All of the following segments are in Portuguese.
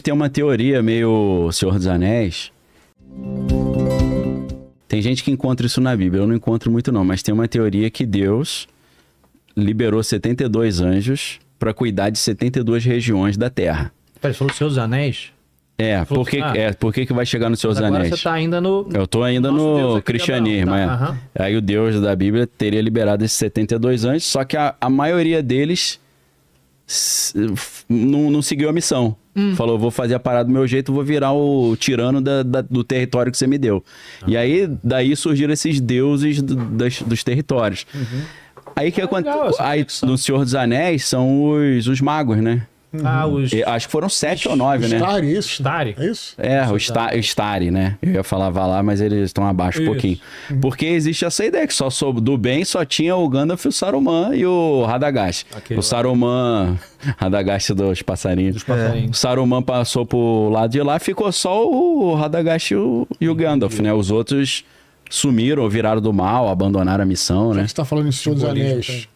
Tem uma teoria meio Senhor dos Anéis. Tem gente que encontra isso na Bíblia, eu não encontro muito não, mas tem uma teoria que Deus liberou 72 anjos para cuidar de 72 regiões da Terra. Peraí, você falou Senhor dos Anéis? Por que vai chegar no Senhor dos Anéis? Agora você tá ainda no... Eu tô ainda no cristianismo, Tá, Aí o Deus da Bíblia teria liberado esses 72 anjos, só que a maioria deles não seguiu a missão. Falou, vou fazer a parada do meu jeito, vou virar o tirano do território que você me deu. E aí, daí surgiram esses deuses dos territórios. Aí que acontece? Aí no Senhor dos Anéis são os magos, né? Acho que foram 7 ou 9, né? Stari. É isso? O Stari, né? Eu ia falar Valar, mas eles estão abaixo um pouquinho. Porque existe essa ideia que do bem só tinha o Gandalf, o Saruman e o Radagast. O Saruman... Radagast dos passarinhos. O Saruman passou pro lado de lá, ficou só o Radagast e o Gandalf, né? Os outros sumiram, viraram do mal, abandonaram a missão, né? Você tá falando em Senhor dos Anéis,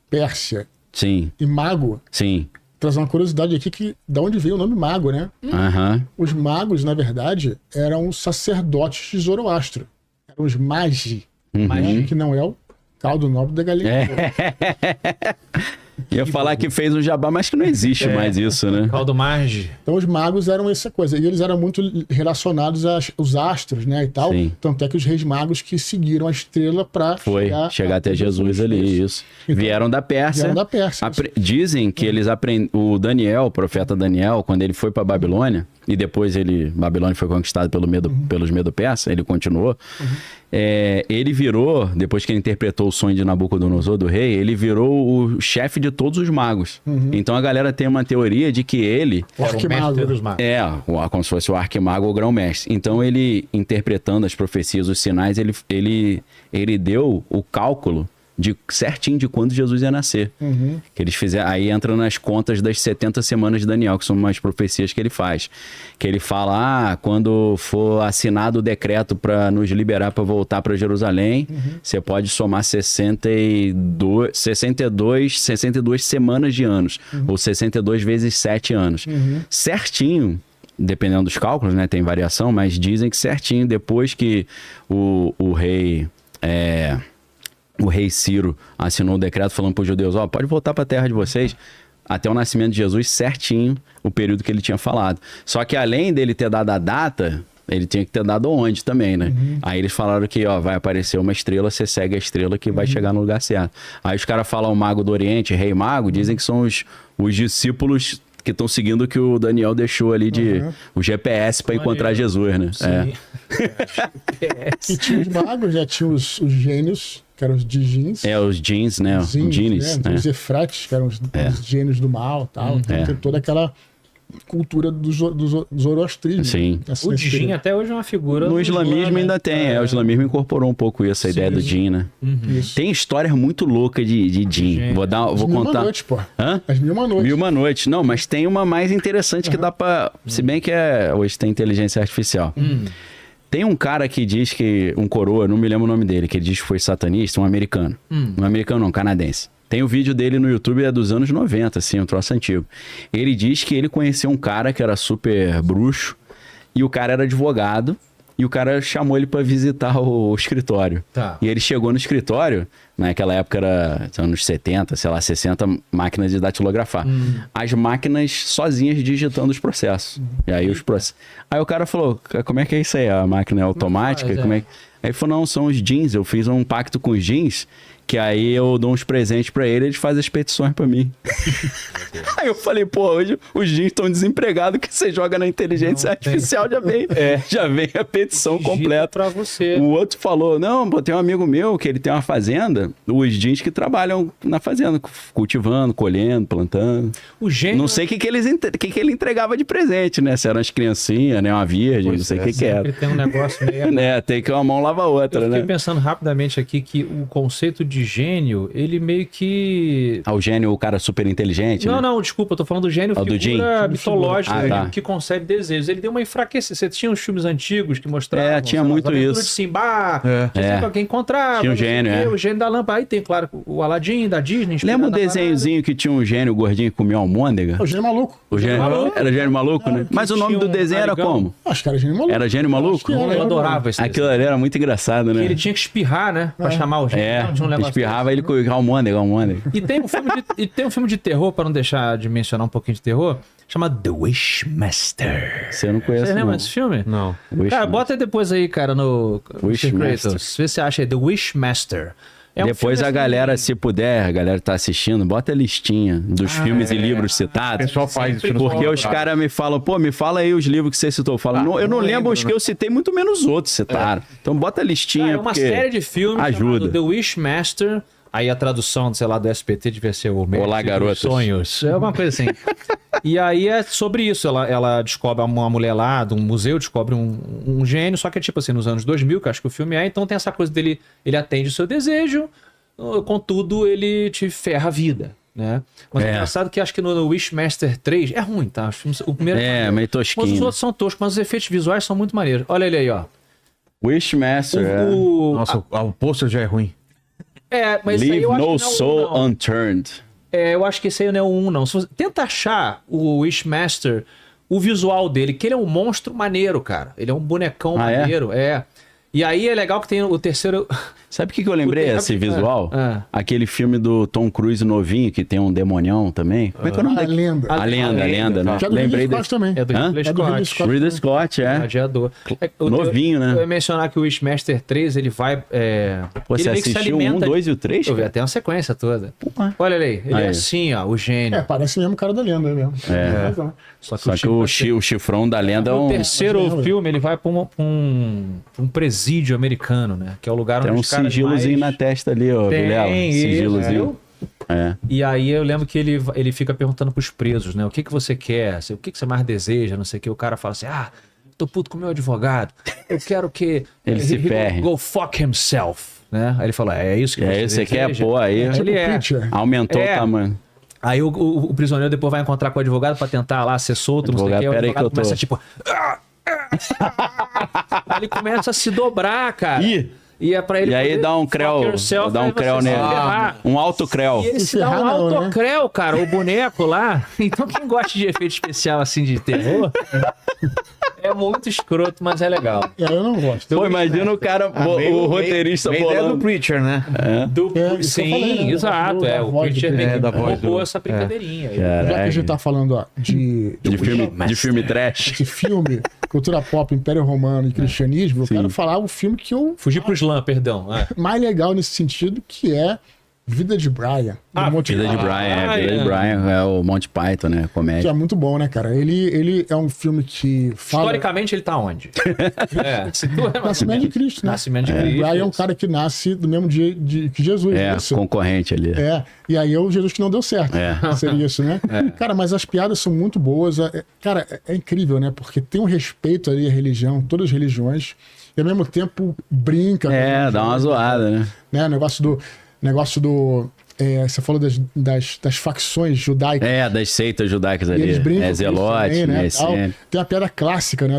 Pérsia Sim. e Mago. Sim. Trazer uma curiosidade aqui que da onde veio o nome Mago, né? Os magos, na verdade, eram sacerdotes de Zoroastro. Eram os magi. Magi, que não é o caldo nobre da galinha. Ia falar que fez um jabá, mas que não existe mais isso, né? Caldo Marge. Então os magos eram essa coisa. E eles eram muito relacionados aos astros, né? E tal. Sim. Tanto é que os reis magos que seguiram a estrela para chegar até Jesus ali, isso. Então, vieram da Pérsia. Vieram da Pérsia. Dizem que eles aprendem. O Daniel, o profeta Daniel, quando ele foi para Babilônia, e depois Babilônia foi conquistada pelos Medo-Persas, ele continuou. Ele virou, depois que ele interpretou o sonho de Nabucodonosor, do rei, ele virou o chefe de todos os magos. Então a galera tem uma teoria de que ele... O arquimago dos magos. Como se fosse o arquimago ou grão-mestre. Então ele, interpretando as profecias, os sinais, ele deu o cálculo certinho de quando Jesus ia nascer. Que eles fizeram, aí entra nas contas das 70 semanas de Daniel, que são umas profecias que ele faz. Que ele fala, quando for assinado o decreto para nos liberar para voltar para Jerusalém, você pode somar 62 semanas de anos, ou 62 vezes 7 anos. Certinho, dependendo dos cálculos, né, tem variação, mas dizem que certinho, depois que o rei Ciro assinou o decreto falando para os judeus, pode voltar para a terra de vocês, até o nascimento de Jesus, certinho o período que ele tinha falado. Só que além dele ter dado a data, ele tinha que ter dado onde também, né? Aí eles falaram que, vai aparecer uma estrela, você segue a estrela que vai chegar no lugar certo. Aí os caras falam o Mago do Oriente, Rei Mago, dizem que são os discípulos que estão seguindo o que o Daniel deixou ali o GPS para encontrar Jesus, né? E tinha os magos, já tinha os gênios, que eram os Djinns. Os Djinns, né? Os Djinns, né? Os Efrates, que eram os gênios do mal, tal. Então tem toda aquela cultura do zoroastrismo. Sim. O Djinn até hoje é uma figura... No islamismo ainda tem, o islamismo incorporou um pouco essa ideia do Djinn, né? Tem histórias muito loucas de Djinn. Vou contar... Noite, pô. Hã? As 1001 Noites. 1001 Noites. Não, mas tem uma mais interessante que dá pra... Se bem que hoje tem inteligência artificial. Tem um cara que diz que... Um coroa, não me lembro o nome dele, que ele diz que foi satanista, um americano. Não americano não, canadense. Tem o vídeo dele no YouTube, dos anos 90, assim, um troço antigo. Ele diz que ele conheceu um cara que era super bruxo, e o cara era advogado, e o cara chamou ele para visitar o escritório. E ele chegou no escritório, naquela época era anos 70, sei lá, 60, máquinas de datilografar. As máquinas sozinhas digitando os processos. E aí Aí o cara falou, como é que é isso aí? A máquina é automática? Aí ele falou, não, são os Djinns, eu fiz um pacto com os Djinns, que aí eu dou uns presentes pra ele, eles fazem as petições pra mim. Aí eu falei, hoje os Djinns estão desempregados, que você joga na inteligência artificial, já vem a petição completa. Pra você. O outro falou, não, tem um amigo meu que ele tem uma fazenda, os Djinns que trabalham na fazenda, cultivando, colhendo, plantando. O gênio... Não sei o que ele entregava de presente, né? Se eram as criancinhas, né? Uma virgem, não sei o que era. Tem um negócio meio... Tem que uma mão falava outra, Eu fiquei né? pensando rapidamente aqui que o conceito de gênio, ele meio que... Ah, o gênio, o cara super inteligente, Não, né? não, desculpa, eu tô falando do gênio do Jim? figura mitológica, Ah, tá. que concede desejos. Ele deu uma enfraquecida. Você tinha uns filmes antigos que mostravam... Tinha sei lá, muito as aventuras isso. de Simba, É. sempre alguém encontrava. Tinha um não sei gênio, o quê, é. o gênio da lâmpada. Aí tem, claro, o Aladdin, da Disney. Lembra um inspirado na desenhozinho que tinha um gênio gordinho que comia almôndega? O gênio maluco. O gênio maluco. era gênio maluco, né? Mas o nome tinha do um desenho era narigão. como? Acho que era gênio maluco. Era gênio maluco? Acho que era, parada. Eu adorava esse Aquilo ali era muito engraçado, desenho. né? Ele tinha que espirrar, né? Pra chamar o gênio. É, Não, tinha um negócio espirrava ele com almôndega. E tem um filme de terror, para não deixar de mencionar um pouquinho de terror, chama The Wishmaster. Você não conhece, Você lembra não. desse filme? Não. Cara, Wishmaster. bota aí depois aí, cara, no Wishmaster. Kratos. Vê se você acha aí, The Wishmaster. É um Depois filme, a assim, galera, se puder, a galera tá assistindo, bota a listinha dos filmes e livros O citados. pessoal faz isso no Porque os Spotify. caras me falam, pô, me fala aí os livros que você citou. Eu falo, eu não lembro os que eu citei, muito menos os outros citaram. Então bota a listinha. Cara, é uma porque série de filmes ajuda. chamado The Wishmaster. Aí a tradução, sei lá, do SBT devia ser o Mestre Olá, dos garotos. Sonhos. É uma coisa assim. E aí é sobre isso. Ela descobre uma mulher lá de um museu, descobre um gênio, só que é tipo assim, nos anos 2000, que eu acho que o filme é. Então tem essa coisa dele, ele atende o seu desejo, contudo ele te ferra a vida, né? Mas é engraçado que acho que no Wishmaster 3 é ruim, tá? O primeiro É, meio mas os tosquinho. outros são toscos, mas os efeitos visuais são muito maneiros. Olha ele aí, ó. Wishmaster, Nossa, o pôster já é ruim. Mas isso aí Leave eu acho no que não é o soul um, não. unturned. Eu acho que esse aí não é o 1, não. Se você tenta achar o Wishmaster, o visual dele, que ele é um monstro maneiro, cara. Ele é um bonecão Ah, é? maneiro, E aí é legal que tem o terceiro... Sabe o que eu lembrei, O esse tempo- visual? Aquele filme do Tom Cruise novinho, que tem um demonião também. Como é que é o nome A daquele? lenda. A lenda, né? Que é do Lembrei Ridley dele. Scott também. É do Hã? Ridley É do Ridley Scott. Scott. Ridley Scott, é. Gladiador. Novinho, né? Eu ia mencionar que o Wishmaster 3, ele vai... Pô, você ele meio que se assistiu o 1, alimenta 2 e o 3? Eu vi até uma sequência toda. Porra. Olha ele aí. Ele Aí. é assim, ó, o gênio. Parece mesmo o cara da lenda aí mesmo. É. Razão. Só Só que o chifrão da lenda é No um... terceiro Mas lembra. filme, ele vai pra um presídio americano, né? Que é o lugar onde Tem um os caras sigilozinho mais... na testa ali, ó, Tem, Vilela. isso, Sigilozinho. É. E aí eu lembro que ele fica perguntando pros presos, né? O que você quer? O que você mais deseja? Não sei o que. O cara fala assim, tô puto com o meu advogado. Eu quero que... Ele se ferre. Go fuck himself, né? Aí ele fala, é isso que E você aí você quer, deseja? pô, aí Tipo Ele é. Preacher. aumentou É. o tamanho. Aí o prisioneiro depois vai encontrar com o advogado pra tentar lá ser solto, não sei o Advogado, que. O pera aí advogado que eu tô- começa tipo... Aí ele começa a se dobrar, cara. Ih! E é pra ele E aí poder dá um fuck creu, yourself, dá aí um você creu se nele. ferrar. Um alto creu. E ele Se se dá um ferrar não, né? autocrel, cara, o boneco lá. Então quem gosta de efeito especial assim de terror é muito escroto, mas é legal. Eu não gosto. Pô, imagina o cara, o roteirista é do bolando. Preacher, né? Isso que eu Sim, falei, né? exato. Da O voz do Preacher meio que da voz roubou do- essa brincadeirinha. Já que a gente tá falando ó, de De filme trash. de filme, cultura pop, Império Romano e cristianismo, eu quero falar o filme que eu Fugir pro slam, perdão. mais legal nesse sentido, que é Vida de Brian. do Monty Vida de Python, Brian, Vida de Brian é o Monty Python, né? que Comédia. é muito bom, né, cara? Ele é um filme que fala... Historicamente, ele tá onde? Nascimento de Cristo, né? Nascimento de O Cristo. Brian é um cara que nasce do mesmo dia que Jesus. É, isso. concorrente ali. E aí é o Jesus que não deu certo. É. Seria isso, né? Cara, mas as piadas são muito boas. Cara, é incrível, né? Porque tem um respeito ali à religião, todas as religiões, e ao mesmo tempo brinca. com as É, dá uma religiões, zoada, né? né? Negócio do você falou das facções judaicas. É, das seitas judaicas E ali. eles brincam É com isso Zelote, também, né? Tal. Essênio. Tem a piada clássica, né?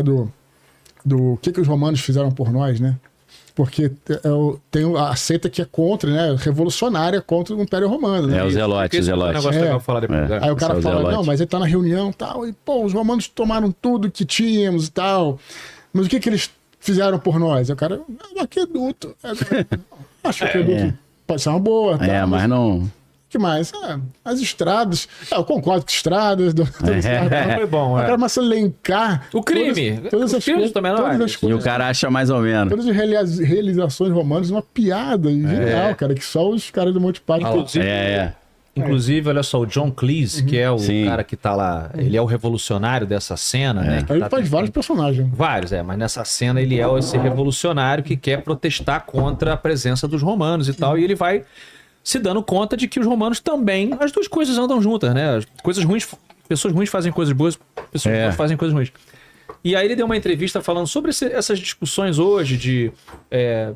Do que os romanos fizeram por nós, né? Porque tem a seita que é contra, né? Revolucionária contra o Império Romano, né? É o Zelote, o Um Zelote. negócio É. legal falar depois. É. Aí o cara Esse é o fala, Zelote. não, mas ele tá na reunião e tal, e pô, os romanos tomaram tudo que tínhamos e tal. Mas o que eles fizeram por nós? Aí o cara, o aqueduto. Acho que o aqueduto pode ser uma boa. É, tá, mas não... O que mais? As estradas. Eu concordo com estradas. Foi bom, O cara começa a elencar O crime. todas O as crime coisas, também não todas é. as E o coisas, cara acha mais ou menos. todas as realizações romanas, uma piada genial, cara, que só os caras do Monty Python. Inclusive, olha só, o John Cleese, que é o Sim. cara que tá lá, ele é o revolucionário dessa cena, né? que Aí tá ele faz vários personagens. Vários, mas nessa cena ele é esse revolucionário que quer protestar contra a presença dos romanos e tal, e ele vai se dando conta de que os romanos também, as duas coisas andam juntas, né? As coisas ruins, pessoas ruins fazem coisas boas, pessoas boas fazem coisas ruins. E aí ele deu uma entrevista falando sobre essas discussões hoje de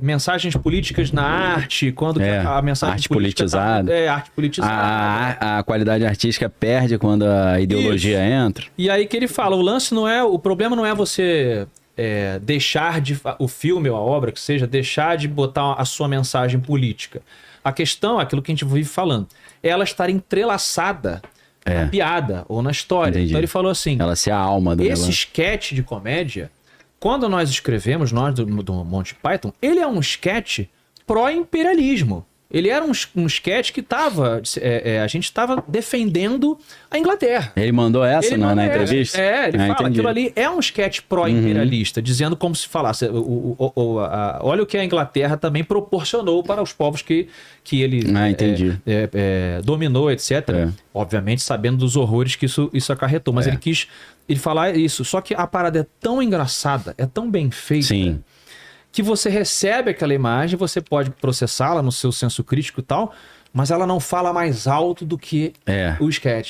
mensagens políticas na arte, quando a mensagem arte politizada. Arte politizada. A qualidade artística perde quando a ideologia entra. E aí que ele fala, o problema não é você deixar o filme ou a obra, que seja, deixar de botar a sua mensagem política. A questão, aquilo que a gente vive falando, é ela estar entrelaçada na piada ou na história. Entendi. Então ele falou assim... Ela ser a alma do esse negócio. sketch de comédia, quando nós escrevemos, nós do Monty Python, ele é um sketch pró-imperialismo. Ele era um sketch que a gente estava defendendo a Inglaterra. Ele mandou essa na entrevista? Ele fala, entendi. Aquilo ali é um sketch pró-imperialista, dizendo como se falasse, olha o que a Inglaterra também proporcionou para os povos que ele dominou, etc. Obviamente sabendo dos horrores que isso acarretou, mas ele quis falar isso. Só que a parada é tão engraçada, é tão bem feita... Sim. Que você recebe aquela imagem, você pode processá-la no seu senso crítico e tal, mas ela não fala mais alto do que o sketch.